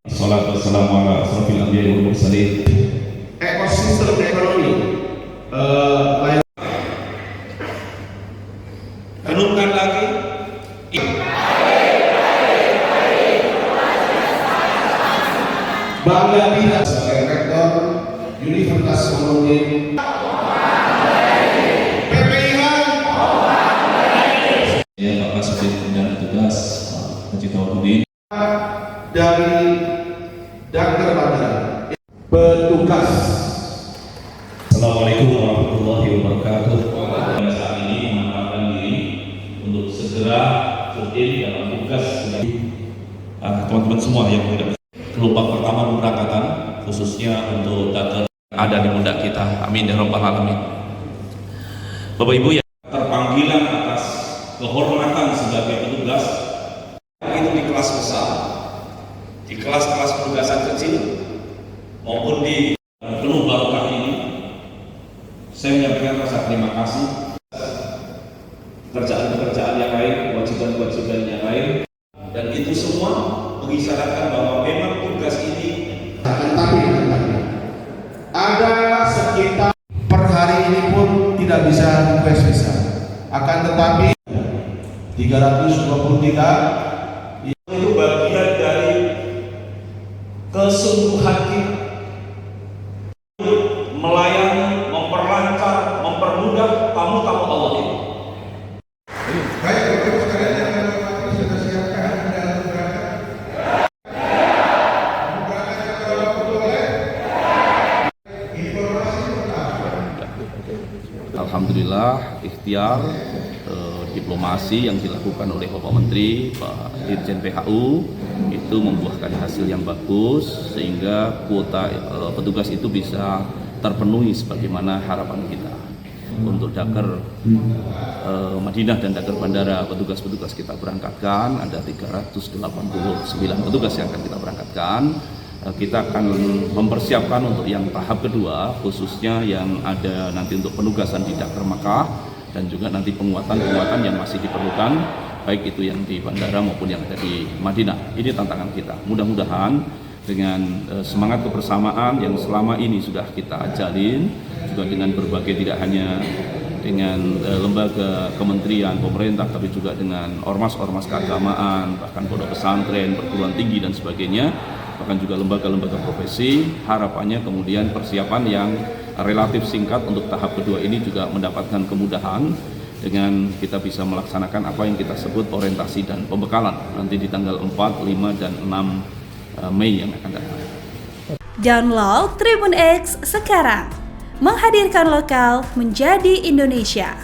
Salatu wassalamu ala asrofil anbiya'i wal mursalin. Ekosistem ekonomi renungkan lagi bangga tidak sebagai rektor Universitas Hasanuddin PPIH Ya, Bapak Sudin Pembinaan Petugas Haji Tawaduddin dari Dakter Bandara petugas. Assalamualaikum warahmatullahi wabarakatuh. Pada saat ini menempatkan diri untuk segera terjun dalam tugas teman-teman semua yang tidak gelombang pertama pemberangkatan khususnya untuk data ada di pundak kita. Amin ya rabbal alamin. Bapak Ibu yang terpanggilan atas kehormatan sebagai petugas Itu di kelas besar, di kelas-kelas penugasan kecil maupun di penuh barokah ini, saya menyampaikan rasa terima kasih. Pekerjaan-pekerjaan yang lain, kewajiban-kewajiban yang lain, dan itu semua mengisyaratkan bahwa memang tugas ini tapi ada sekitar per hari ini pun tidak bisa request visa, akan tetapi 323 itu bagian dari kesungguhan kita melayani, memperlancar, mempermudah tamu-tamu Allah ini. Baik, Bapak sekalian yang sudah siapkan dalam berangkat. Berangkat ke Portugal. Informasi pertama. Alhamdulillah ikhtiar diplomasi yang dilakukan oleh Bapak Menteri, Pak Dirjen PHU itu membuahkan hasil yang bagus sehingga kuota petugas itu bisa terpenuhi sebagaimana harapan kita. Untuk Dakar Madinah dan Dakar Bandara petugas-petugas kita berangkatkan ada 389 petugas yang akan kita berangkatkan. Kita akan mempersiapkan untuk yang tahap kedua khususnya yang ada nanti untuk penugasan di Dakar Makkah dan juga nanti penguatan-penguatan yang masih diperlukan baik itu yang di bandara maupun yang ada di Madinah. Ini tantangan kita. Mudah-mudahan dengan semangat kebersamaan yang selama ini sudah kita jalin juga dengan berbagai tidak hanya dengan lembaga kementerian pemerintah tapi juga dengan ormas-ormas keagamaan, bahkan pondok pesantren, perguruan tinggi dan sebagainya, bahkan juga lembaga-lembaga profesi. Harapannya kemudian persiapan yang relatif singkat untuk tahap kedua ini juga mendapatkan kemudahan dengan kita bisa melaksanakan apa yang kita sebut orientasi dan pembekalan nanti di tanggal 4, 5, dan 6 Mei yang akan datang. Download Tribun X sekarang, menghadirkan lokal menjadi Indonesia.